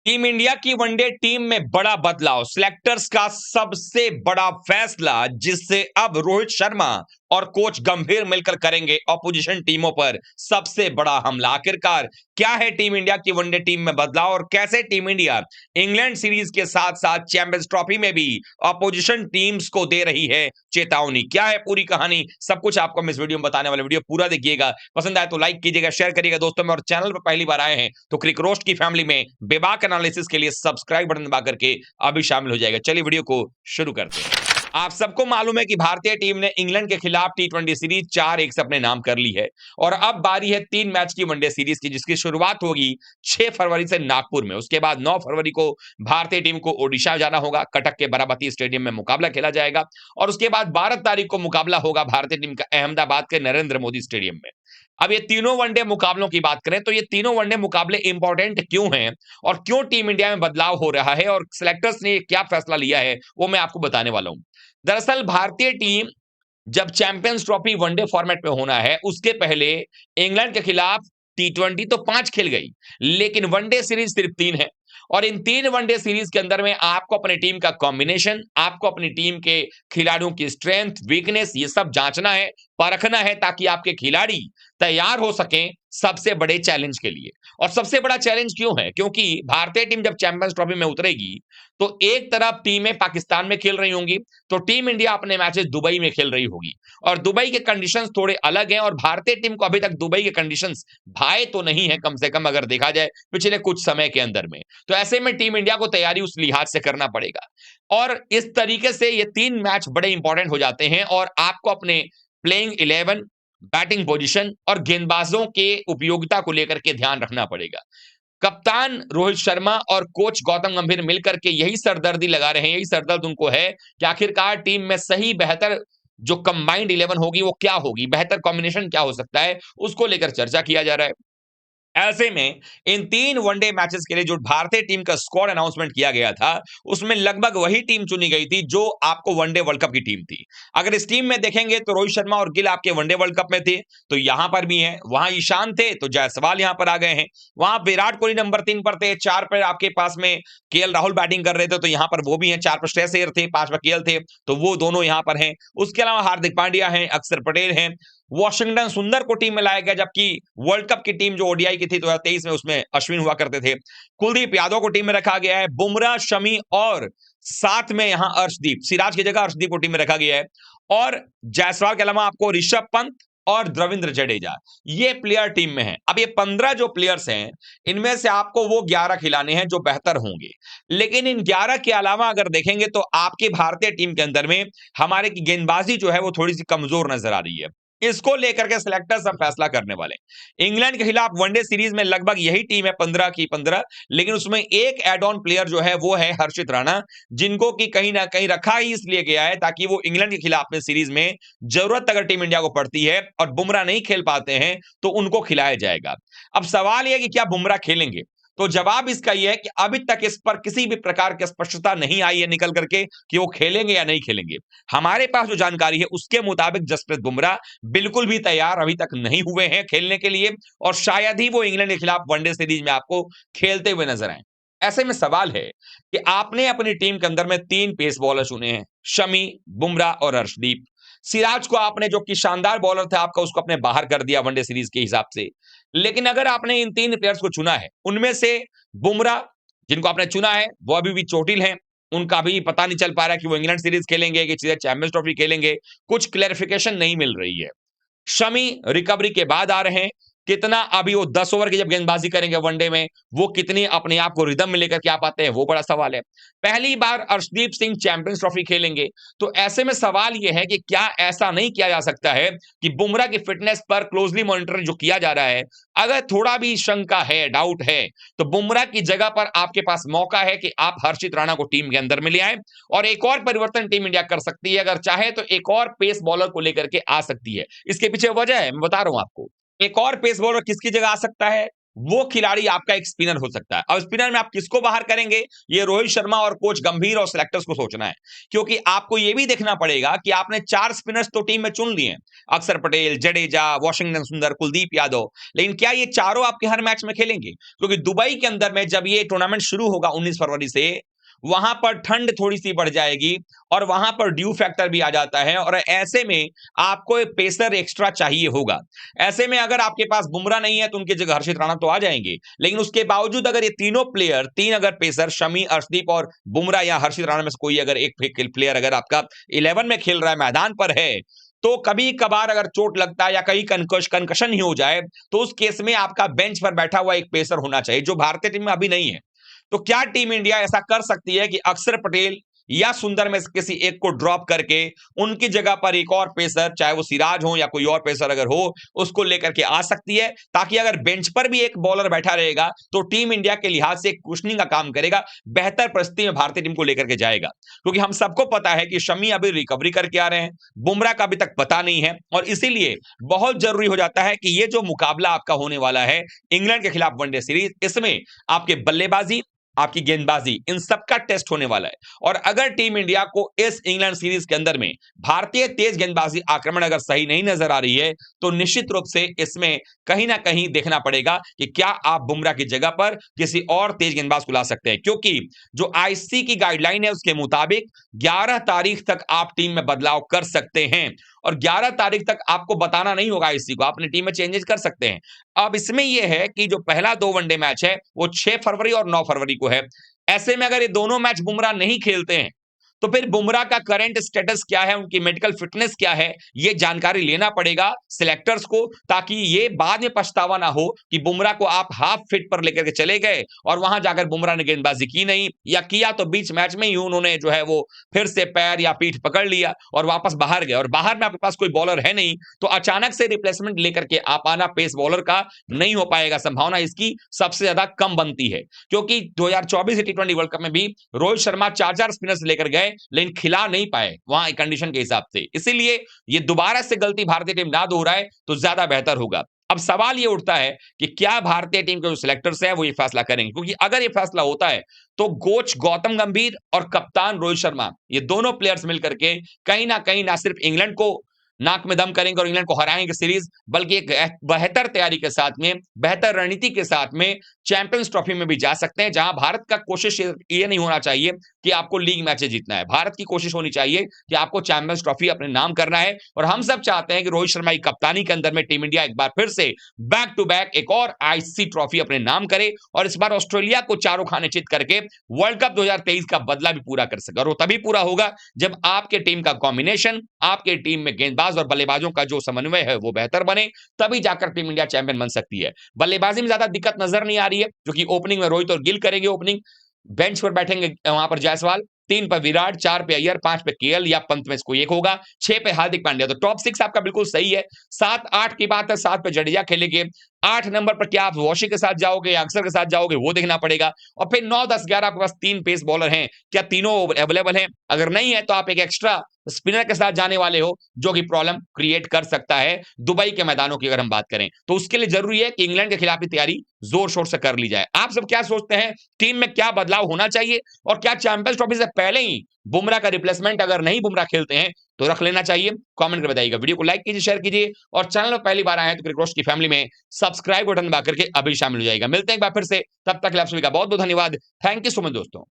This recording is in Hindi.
टीम इंडिया की वनडे टीम में बड़ा बदलाव, सिलेक्टर्स का सबसे बड़ा फैसला जिससे अब रोहित शर्मा और कोच गंभीर मिलकर करेंगे ऑपोजिशन टीमों पर सबसे बड़ा हमला। आखिरकार क्या है टीम इंडिया की वनडे टीम में बदलाव और कैसे टीम इंडिया इंग्लैंड सीरीज के साथ साथ चैंपियंस ट्रॉफी में भी ऑपोजिशन टीम्स को दे रही है चेतावनी। क्या है पूरी कहानी, सब कुछ आपको हम इस वीडियो में बताने वाले। वीडियो पूरा देखिएगा, पसंद आए तो लाइक कीजिएगा, शेयर करिएगा दोस्तों में, और चैनल पर पहली बार आए हैं तो क्रिक रोस्ट की फैमिली में बेबाक एनालिसिस के लिए सब्सक्राइब बटन दबा करके अभी शामिल हो जाएगा। चलिए वीडियो को शुरू करते हैं। आप सबको मालूम है कि भारतीय टीम ने इंग्लैंड के खिलाफ टी20 सीरीज 4-1 से अपने नाम कर ली है और अब बारी है 3 मैच की वनडे सीरीज की, जिसकी शुरुआत होगी 6 फरवरी से नागपुर में। उसके बाद 9 फरवरी को भारतीय टीम को ओडिशा जाना होगा, कटक के बाराबती स्टेडियम में मुकाबला खेला जाएगा और उसके बाद 12 तारीख को मुकाबला होगा भारतीय टीम का अहमदाबाद के नरेंद्र मोदी स्टेडियम में। अब ये तीनों वनडे मुकाबलों की बात करें तो ये तीनों वनडे मुकाबले इंपॉर्टेंट क्यों हैं और क्यों टीम इंडिया में बदलाव हो रहा है और सिलेक्टर्स ने क्या फैसला लिया है, वो मैं आपको बताने वाला हूं। दरअसल भारतीय टीम जब चैंपियंस ट्रॉफी वनडे फॉर्मेट में होना है, उसके पहले इंग्लैंड के खिलाफ टी20 तो 5 खेल गई, लेकिन वनडे सीरीज सिर्फ 3 है। और इन 3 वनडे सीरीज के अंदर में आपको अपनी टीम का कॉम्बिनेशन, आपको अपनी टीम के खिलाड़ियों की स्ट्रेंथ, वीकनेस, ये सब जांचना है, परखना है, ताकि आपके खिलाड़ी तैयार हो सकें सबसे बड़े चैलेंज के लिए। और सबसे बड़ा चैलेंज क्यों है? क्योंकि भारतीय टीम जब चैंपियंस ट्रॉफी में उतरेगी तो एक तरफ टीमें पाकिस्तान में खेल रही होंगी, तो टीम इंडिया अपने मैचेस दुबई में खेल रही होगी और दुबई के कंडीशंस थोड़े अलग हैं और भारतीय टीम को अभी तक दुबई के कंडीशंस भाए तो नहीं है, कम से कम अगर देखा जाए पिछले कुछ समय के अंदर में। तो ऐसे में टीम इंडिया को तैयारी उस लिहाज से करना पड़ेगा और इस तरीके से ये 3 मैच बड़े इंपॉर्टेंट हो जाते हैं और आपको अपने प्लेइंग 11, बैटिंग पोजीशन और गेंदबाजों के उपयोगिता को लेकर के ध्यान रखना पड़ेगा। कप्तान रोहित शर्मा और कोच गौतम गंभीर मिलकर के यही सरदर्दी लगा रहे हैं, यही सरदर्द उनको है कि आखिरकार टीम में सही बेहतर जो कंबाइंड 11 होगी वो क्या होगी, बेहतर कॉम्बिनेशन क्या हो सकता है, उसको लेकर चर्चा किया जा रहा है। ऐसे में इन 3 वनडे मैचेस के लिए जो भारतीय टीम का स्क्वाड अनाउंसमेंट किया गया था, उसमें लगभग वही टीम चुनी गई थी जो आपको वनडे वर्ल्ड कप की टीम थी। अगर इस टीम में देखेंगे तो रोहित शर्मा और गिल आपके वनडे वर्ल्ड कप में थे, तो यहां पर भी हैं। वहां ईशान थे तो जायसवाल यहां पर आ गए हैं। वहां विराट कोहली नंबर 3 पर थे, 4 पर आपके पास में केएल राहुल बैटिंग कर रहे थे, तो यहां पर वो भी हैं। 4 पर श्रेयस अय्यर थे, 5 पर केएल थे, तो वो दोनों यहां पर हैं। उसके अलावा हार्दिक पांड्या हैं, अक्षर पटेल हैं। वॉशिंगटन सुंदर को टीम में लाया गया, जबकि वर्ल्ड कप की टीम जो ओडीआई की थी 2023 में, उसमें अश्विन हुआ करते थे। कुलदीप यादव को टीम में रखा गया है, बुमराह, शमी और साथ में यहां अर्शदीप, सिराज की जगह अर्शदीप को टीम में रखा गया है। और जायसवाल के अलावा आपको ऋषभ पंत और रविंद्र जडेजा, ये प्लेयर टीम में हैं। अब ये 15 जो प्लेयर्स हैं, इनमें से आपको वो 11 खिलाने हैं जो बेहतर होंगे, लेकिन इन 11 के अलावा अगर देखेंगे तो आपकी भारतीय टीम के अंदर में हमारे की गेंदबाजी जो है वो थोड़ी सी कमजोर नजर आ रही है। इसको लेकर के सिलेक्टर्स अब फैसला करने वाले हैं। इंग्लैंड के खिलाफ वनडे सीरीज में लगभग यही टीम है, 15 की 15, लेकिन उसमें एक एड ऑन प्लेयर जो है वो है हर्षित राणा, जिनको कि कहीं ना कहीं रखा ही इसलिए गया है ताकि वो इंग्लैंड के खिलाफ में सीरीज में जरूरत अगर टीम इंडिया को पड़ती है और बुमराह नहीं खेल पाते हैं तो उनको खिलाया जाएगा। अब सवाल यह कि क्या बुमराह खेलेंगे, तो जवाब इसका यह है कि अभी तक इस पर किसी भी प्रकार की स्पष्टता नहीं आई है निकल करके कि वो खेलेंगे या नहीं खेलेंगे। हमारे पास जो जानकारी है उसके मुताबिक जसप्रीत बुमराह बिल्कुल भी तैयार अभी तक नहीं हुए हैं खेलने के लिए और शायद ही वो इंग्लैंड के खिलाफ वनडे सीरीज में आपको खेलते हुए नजर आए। ऐसे में सवाल है कि आपने अपनी टीम के अंदर में 3 पेस बॉलर चुने हैं, शमी, बुमराह और अर्शदीप। सिराज को आपने, जो कि शानदार बॉलर था आपका, उसको अपने बाहर कर दिया वनडे सीरीज के हिसाब से। लेकिन अगर आपने इन 3 प्लेयर्स को चुना है, उनमें से बुमराह जिनको आपने चुना है वो अभी भी चोटिल हैं, उनका भी पता नहीं चल पा रहा है कि वो इंग्लैंड सीरीज खेलेंगे कि सीधे चैंपियंस ट्रॉफी खेलेंगे, कुछ क्लैरिफिकेशन नहीं मिल रही है। शमी रिकवरी के बाद आ रहे हैं, कितना अभी वो 10 ओवर की जब गेंदबाजी करेंगे वनडे में, वो कितनी अपने आप को रिदम में लेकर के आ पाते हैं, वो बड़ा सवाल है। पहली बार अर्शदीप सिंह चैंपियंस ट्रॉफी खेलेंगे, तो ऐसे में सवाल यह है कि क्या ऐसा नहीं किया जा सकता है कि बुमराह की फिटनेस पर क्लोजली मॉनिटर जो किया जा रहा है, अगर थोड़ा भी शंका है, डाउट है, तो बुमराह की जगह पर आपके पास मौका है कि आप हर्षित राणा को टीम के अंदर में ले आए और एक और परिवर्तन टीम इंडिया कर सकती है। अगर चाहे तो एक और पेस बॉलर को लेकर के आ सकती है। इसके पीछे वजह है, मैं बता रहा हूं आपको। एक और पेस बॉलर किसकी जगह आ सकता है? वो खिलाड़ी आपका एक स्पिनर हो सकता है। अब स्पिनर में आप किसको बाहर करेंगे, ये रोहित शर्मा और कोच गंभीर और सिलेक्टर्स को सोचना है, क्योंकि आपको ये भी देखना पड़ेगा कि आपने 4 स्पिनर्स तो टीम में चुन लिए हैं, अक्षर पटेल, जडेजा, वाशिंगटन सुंदर, कुलदीप यादव, लेकिन क्या ये चारों आपके हर मैच में खेलेंगे? क्योंकि दुबई के अंदर में जब ये टूर्नामेंट शुरू होगा 19 फरवरी से, वहां पर ठंड थोड़ी सी बढ़ जाएगी और वहां पर ड्यू फैक्टर भी आ जाता है, और ऐसे में आपको एक पेसर एक्स्ट्रा चाहिए होगा। ऐसे में अगर आपके पास बुमराह नहीं है तो उनकी जगह हर्षित राणा तो आ जाएंगे, लेकिन उसके बावजूद अगर ये तीनों प्लेयर, तीन अगर पेसर शमी, अर्शदीप और बुमराह या हर्षित राणा में से कोई अगर एक प्लेयर अगर आपका 11 में खेल रहा है, मैदान पर है, तो कभी कभार अगर चोट लगता है या कहीं कंकशन ही हो जाए, तो उस केस में आपका बेंच पर बैठा हुआ एक पेसर होना चाहिए, जो भारतीय टीम में अभी नहीं है। तो क्या टीम इंडिया ऐसा कर सकती है कि अक्षर पटेल या सुंदर में से किसी एक को ड्रॉप करके उनकी जगह पर एक और पेसर, चाहे वो सिराज हो या कोई और पेसर अगर हो, उसको लेकर के आ सकती है, ताकि अगर बेंच पर भी एक बॉलर बैठा रहेगा तो टीम इंडिया के लिहाज से एक कुशनिंग का काम करेगा, बेहतर परिस्थिति में भारतीय टीम को लेकर के जाएगा। क्योंकि हम सबको पता है कि शमी अभी रिकवरी करके आ रहे हैं, बुमराह का अभी तक पता नहीं है, और इसीलिए बहुत जरूरी हो जाता है कि ये जो मुकाबला आपका होने वाला है इंग्लैंड के खिलाफ वनडे सीरीज, इसमें आपके बल्लेबाजी, आपकी गेंदबाजी, इन सबका टेस्ट होने वाला है। और अगर टीम इंडिया को इस इंग्लैंड सीरीज के अंदर में भारतीय तेज गेंदबाजी आक्रमण अगर सही नहीं नजर आ रही है, तो निश्चित रूप से इसमें कहीं ना कहीं देखना पड़ेगा कि क्या आप बुमराह की जगह पर किसी और तेज गेंदबाज को ला सकते हैं, क्योंकि जो आईसीसी की गाइडलाइन है उसके मुताबिक 11 तारीख तक आप टीम में बदलाव कर सकते हैं, और 11 तारीख तक आपको बताना नहीं होगा आईसीसी को, अपनी टीम में चेंजेस कर सकते हैं। अब इसमें यह है कि जो पहला 2 वनडे मैच है वो 6 फरवरी और 9 फरवरी को है। ऐसे में अगर ये दोनों मैच बुमराह नहीं खेलते हैं, तो फिर बुमराह का करंट स्टेटस क्या है, उनकी मेडिकल फिटनेस क्या है, ये जानकारी लेना पड़ेगा सिलेक्टर्स को, ताकि ये बाद में पछतावा ना हो कि बुमराह को आप हाफ फिट पर लेकर के चले गए और वहां जाकर बुमराह ने गेंदबाजी की नहीं, या किया तो बीच मैच में ही उन्होंने जो है वो फिर से पैर या पीठ पकड़ लिया और वापस बाहर गए, और बाहर में आपके पास कोई बॉलर है नहीं, तो अचानक से रिप्लेसमेंट लेकर के आप आना पेस बॉलर का नहीं हो पाएगा, संभावना इसकी सबसे ज्यादा कम बनती है। क्योंकि 2024 टी20 वर्ल्ड कप में भी रोहित शर्मा 4-4 स्पिनर्स लेकर गए, लेकिन खिला नहीं पाए वहां कंडीशन के हिसाब से, इसीलिए ये दोबारा से गलती भारतीय टीम ना दोहराए तो ज्यादा बेहतर होगा। अब सवाल ये उठता है कि क्या भारतीय टीम के जो सिलेक्टर्स है वो ये फैसला करेंगे, क्योंकि अगर ये फैसला होता है तो कोच गौतम गंभीर और कप्तान रोहित शर्मा, ये दोनों प्लेयर्स मिलकर के कहीं ना सिर्फ इंग्लैंड को नाक में दम करेंगे और इंग्लैंड को हराएंगे सीरीज, बल्कि एक बेहतर तैयारी के साथ में, बेहतर रणनीति के साथ में चैंपियंस ट्रॉफी में भी जा सकते हैं, जहां भारत का कोशिश ये नहीं होना चाहिए कि आपको लीग मैचेस जीतना है, भारत की कोशिश होनी चाहिए कि आपको चैंपियंस ट्रॉफी अपने नाम करना है। और हम सब चाहते हैं कि रोहित शर्मा की कप्तानी के अंदर में टीम इंडिया एक बार फिर से बैक टू बैक एक और आईसीसी ट्रॉफी अपने नाम करे, और इस बार ऑस्ट्रेलिया को चारों खाने चित करके वर्ल्ड कप 2023 का बदला भी पूरा कर सके, और वो तभी पूरा होगा जब आपके टीम का कॉम्बिनेशन, आपके टीम में गेंदबाज और बल्लेबाजों का जो समन्वय है वो बेहतर बने, तभी जाकर टीम इंडिया चैंपियन बन सकती है। बल्लेबाजी में ज्यादा दिक्कत नजर नहीं आ रही है, क्योंकि ओपनिंग में रोहित और गिल करेंगे ओपनिंग, बेंच पर बैठेंगे वहां पर जायसवाल, 3 पर विराट, 4 पे अय्यर, 5 पे केएल या पंत में से कोई एक होगा, 6 पे हार्दिक पांड्या। तो टॉप 6 आपका बिल्कुल सही है। 7-8 की बात है, 7 पे जडेजा खेलेंगे, 8 नंबर पर क्या आप वॉशी के साथ जाओगे या अक्षर के साथ जाओगे वो देखना पड़ेगा, और फिर 9, 10, 11 आपके पास 3 पेस बॉलर हैं, क्या तीनों अवेलेबल हैं? अगर नहीं है तो आप एक एक्स्ट्रा स्पिनर के साथ जाने वाले हो, जो कि प्रॉब्लम क्रिएट कर सकता है दुबई के मैदानों की अगर हम बात करें। तो उसके लिए जरूरी है कि इंग्लैंड के खिलाफ की तैयारी जोर शोर से कर ली जाए। आप सब क्या सोचते हैं, टीम में क्या बदलाव होना चाहिए, और क्या चैंपियंस ट्रॉफी से पहले ही बुमराह का रिप्लेसमेंट, अगर नहीं बुमराह खेलते हैं तो रख लेना चाहिए? कमेंट कर बताइएगा। वीडियो को लाइक कीजिए, शेयर कीजिए, और चैनल पर पहली बार आए हैं तो क्रिकेट रोस्ट की फैमिली में सब्सक्राइब बटन दबा करके अभी शामिल हो जाएगा। मिलते हैं एक बार फिर से, तब तक के लिए आप सभी का बहुत बहुत धन्यवाद। थैंक यू सो मच दोस्तों।